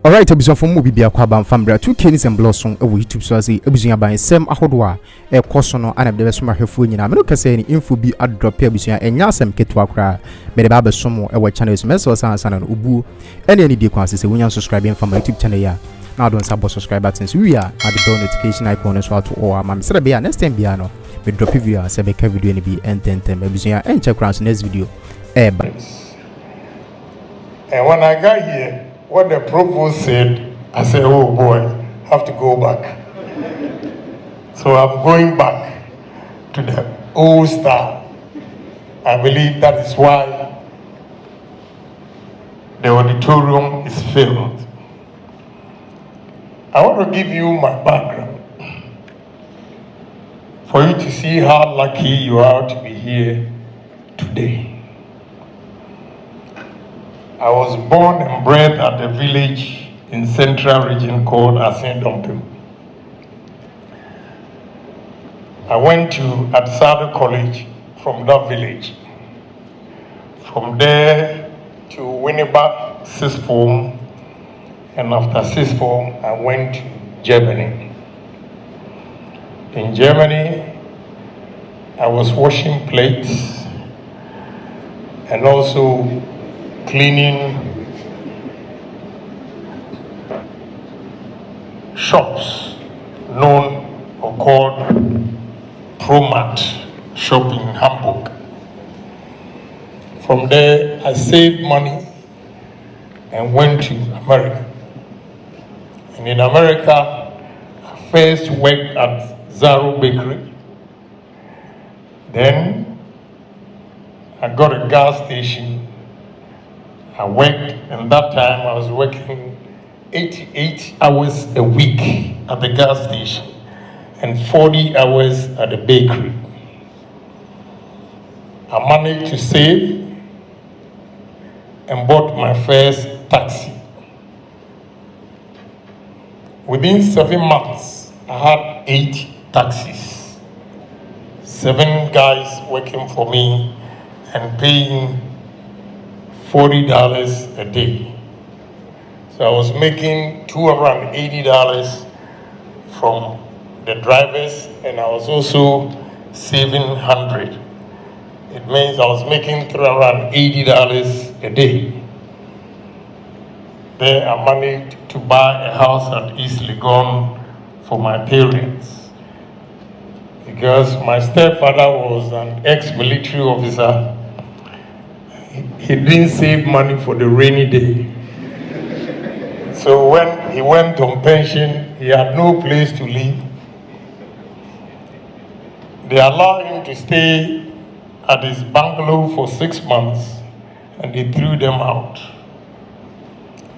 Alright, ebusuafo from movie bia kwa ban famra 2 kenis and blossom e YouTube so as ebusuya ban sem ahodo a e koso no ana de beso mahwefo nyina me no kase ni info bi adrop ebusuya enya asem ketwa kra me de ba besomo e channel so meso san no obu ene ani die kwan se wonya subscribe from my YouTube channel ya na don sabo subscribe button so we are at the bell notification icon so to all ma me se be next time bia no me drop video se be ka video ni bi enten ebusuya enche kran so next video and when I got here, what the provost said, I said, oh boy, I have to go back. So I'm going back to the old style. I believe that is why the auditorium is filled. I want to give you my background for you to see how lucky you are to be here today. I was born and bred at a village in central region called Agyapong. I went to Agyapong College from that village. From there to Winneba sixth form, and after sixth form, I went to Germany. In Germany, I was washing plates and also cleaning shops known or called Promat shop in Hamburg. From there, I saved money and went to America. And in America, I first worked at Zaro Bakery. Then I got a gas station. I worked, and that time I was working 88 hours a week at the gas station and 40 hours at the bakery. I managed to save and bought my first taxi. Within 7 months, I had 8 taxis. 7 guys working for me and paying $40 a day. So I was making $280 from the drivers, and I was also saving $100. It means I was making $380 a day. Then I managed to buy a house at East Legon for my parents, because my stepfather was an ex-military officer. He didn't save money for the rainy day. So when he went on pension, he had no place to live. They allowed him to stay at his bungalow for 6 months, and they threw them out.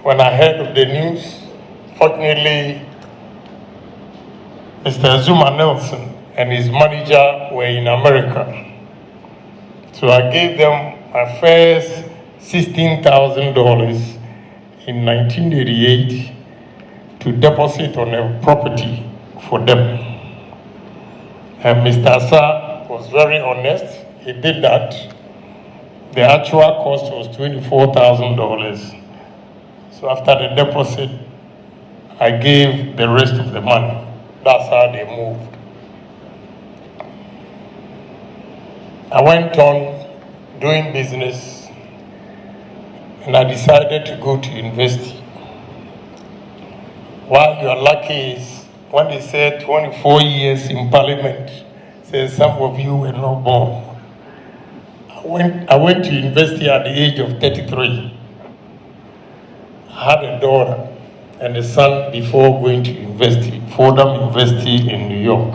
When I heard of the news, fortunately, Mr. Zuma Nelson and his manager were in America. So I gave them my first $16,000 in 1988 to deposit on a property for them. And Mr. Asa was very honest. He did that. The actual cost was $24,000. So after the deposit, I gave the rest of the money. That's how they moved. I went on doing business, and I decided to go to university. What you are lucky is when they said 24 years in parliament, says some of you were not born. I went to university at the age of 33. I had a daughter and a son before going to university, Fordham University in New York.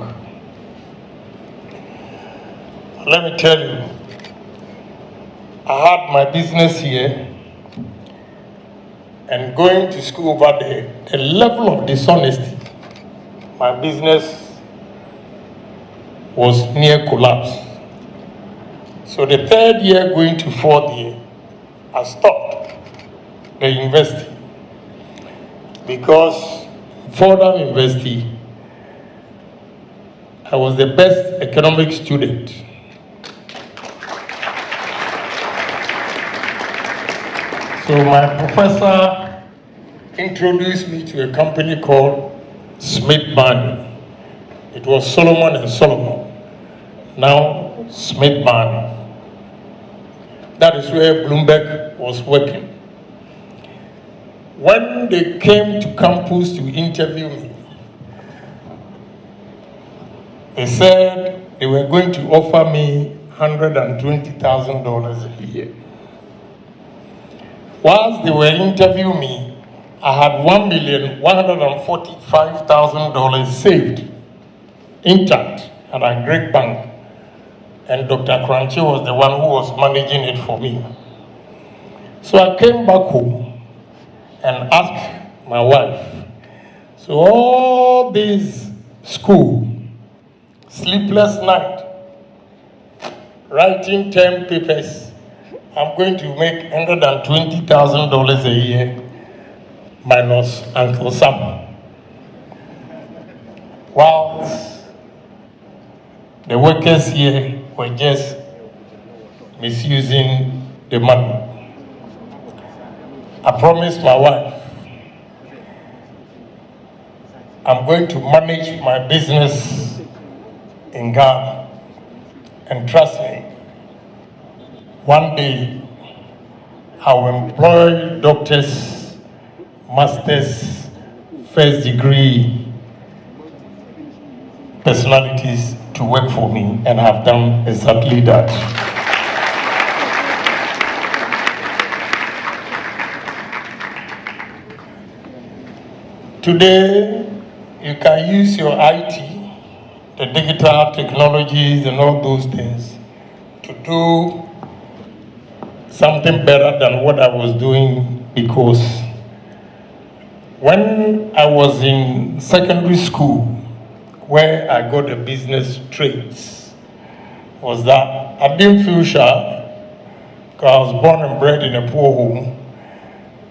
Let me tell you, I had my business here, and going to school over there, the level of dishonesty, my business was near collapse. So the 3rd year going to 4th year, I stopped the university, because Fordham University, I was the best economic student. So my professor introduced me to a company called Smith Barney. It was Solomon and Solomon, now Smith Barney. That is where Bloomberg was working. When they came to campus to interview me, they said they were going to offer me $120,000 a year. Whilst they were interviewing me, I had $1,145,000 saved, intact, at a great bank. And Dr. Kranchi was the one who was managing it for me. So I came back home and asked my wife, so all this school, sleepless night, writing 10 papers, I'm going to make $120,000 a year minus Uncle Sam. Whilst the workers here were just misusing the money. I promised my wife, I'm going to manage my business in Ghana. And trust me, one day I will employ doctors, masters, first degree personalities to work for me, and have done exactly that. Today, you can use your IT, the digital technologies and all those things to do something better than what I was doing, because when I was in secondary school, where I got the business traits, was that I didn't feel shy, because I was born and bred in a poor home,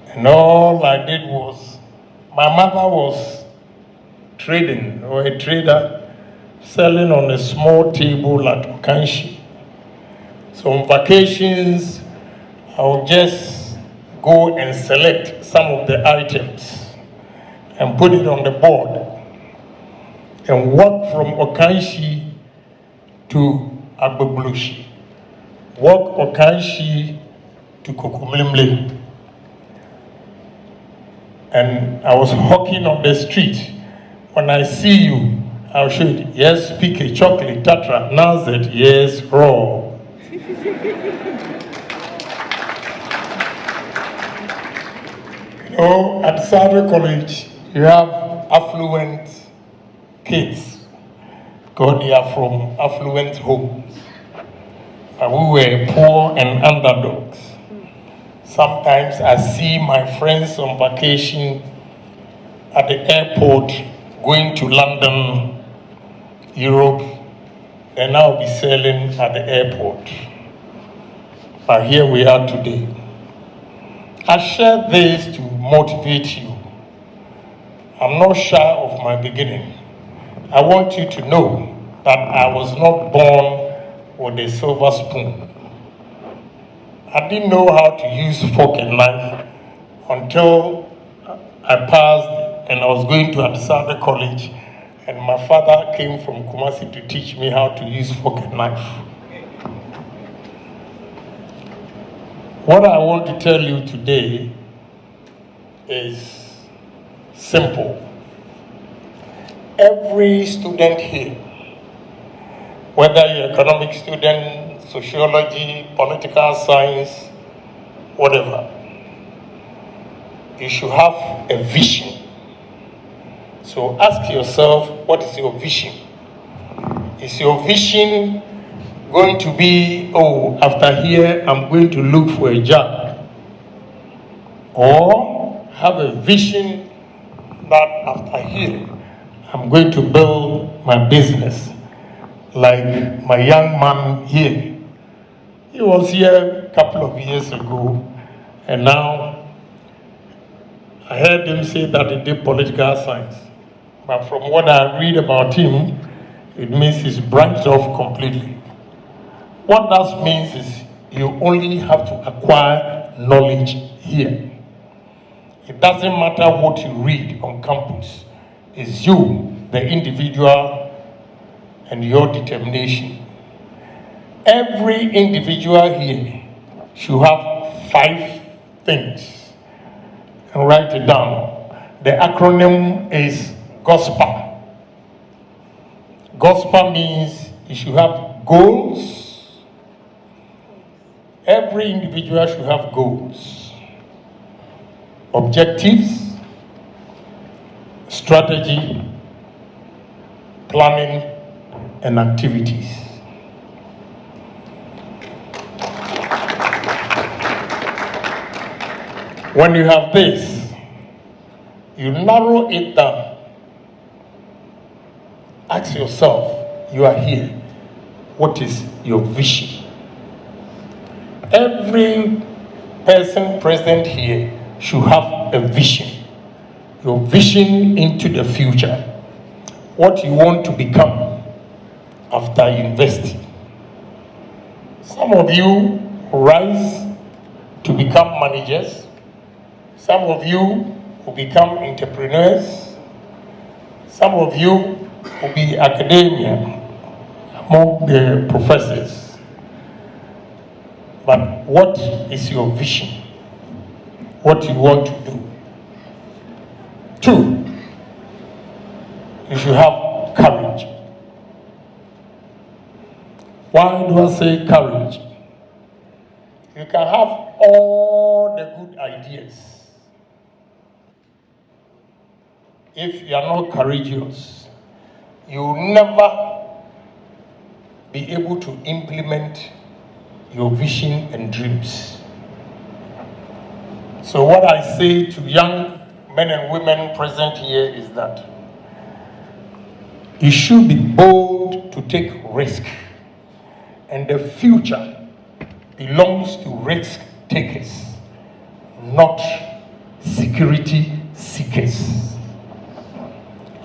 and all I did was, my mother was trading, or a trader, selling on a small table at Okanshi. So on vacations, I would just go and select some of the items and put it on the board and walk from Okanshi to Agbebulushi, walk Okanshi to Kokomlemle. And I was hawking on the street. When I see you, I'll show you, yes, pick a chocolate, Tatra, Nazet, yes, raw. You know, at Sadra College, you have affluent kids, because they are from affluent homes. And we were poor and underdogs. Sometimes I see my friends on vacation at the airport, going to London, Europe, and I'll be selling at the airport. But here we are today. I share this to motivate you. I'm not shy of my beginning. I want you to know that I was not born with a silver spoon. I didn't know how to use fork and knife until I passed and I was going to Adisada College, and my father came from Kumasi to teach me how to use fork and knife. What I want to tell you today is simple. Every student here, whether you're an economic student, sociology, political science, whatever, you should have a vision. So ask yourself, what is your vision? Is your vision going to be, oh, after here, I'm going to look for a job? Or have a vision that after here, I'm going to build my business? Like my young man here. He was here a couple of years ago, and now I heard him say that he did political science. But from what I read about him, it means he's branched off completely. What that means is you only have to acquire knowledge here. It doesn't matter what you read on campus. It's you, the individual, and your determination. Every individual here should have 5 things. And write it down. The acronym is GOSPA. GOSPA means you should have goals. Every individual should have goals, objectives, strategy, planning, and activities. When you have this, you narrow it down. Ask yourself, you are here. What is your vision? Every person present here should have a vision. Your vision into the future. What you want to become after university. Some of you rise to become managers. Some of you will become entrepreneurs. Some of you will be academia among the professors. But what is your vision? What you want to do? 2, you should have courage. Why do I say courage? You can have all the good ideas. If you are not courageous, you will never be able to implement your vision and dreams. So what I say to young men and women present here is that you should be bold to take risk, and the future belongs to risk takers, not security seekers.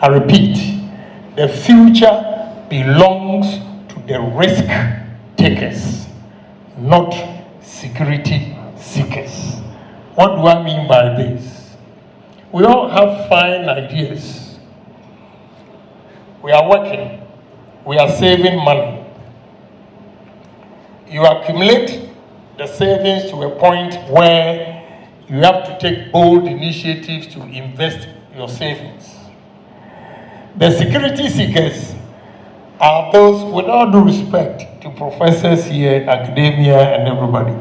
I repeat, the future belongs to the risk takers, not security seekers. What do I mean by this? We all have fine ideas. We are working. We are saving money. You accumulate the savings to a point where you have to take bold initiatives to invest your savings. The security seekers are those, with all due respect to professors here, academia, and everybody.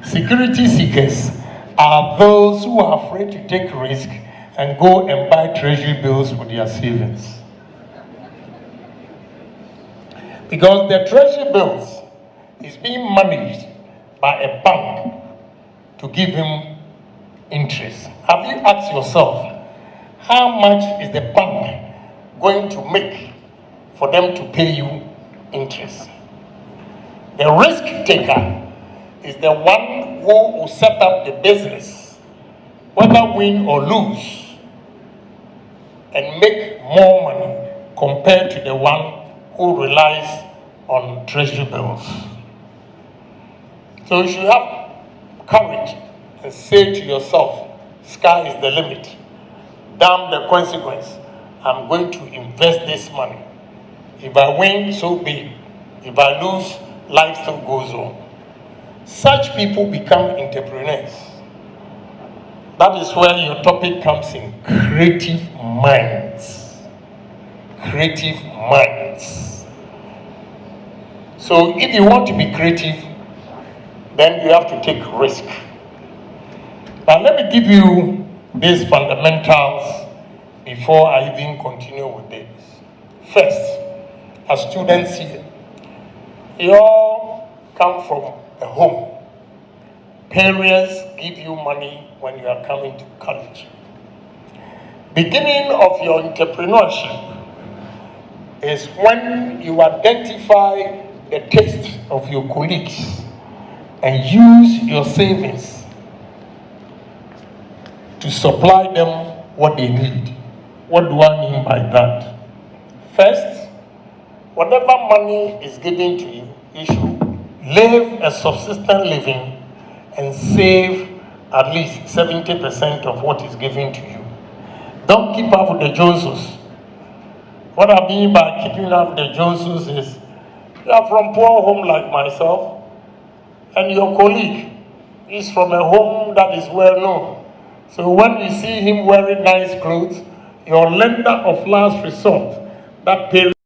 Security seekers are those who are afraid to take risk and go and buy treasury bills with their savings. Because the treasury bills is being managed by a bank to give him interest. Have you asked yourself, how much is the bank going to make for them to pay you interest? The risk taker is the one who will set up the business, whether win or lose, and make more money compared to the one who relies on treasury bills. So you should have courage and say to yourself, sky is the limit. Damn the consequence. I'm going to invest this money. If I win, so be it. If I lose, life still goes on. Such people become entrepreneurs. That is where your topic comes in. Creative minds. Creative minds. So if you want to be creative, then you have to take risk. Now let me give you these fundamentals before I even continue with this. First, as students here, you all come from a home. Parents give you money when you are coming to college. Beginning of your entrepreneurship is when you identify the taste of your colleagues and use your savings to supply them what they need. What do I mean by that? First, whatever money is given to you, you should live a subsistent living and save at least 70% of what is given to you. Don't keep up with the Joneses. What I mean by keeping up with the Joneses is you are from poor home like myself, and your colleague is from a home that is well known. So when you see him wearing nice clothes, your lender of last resort, that parent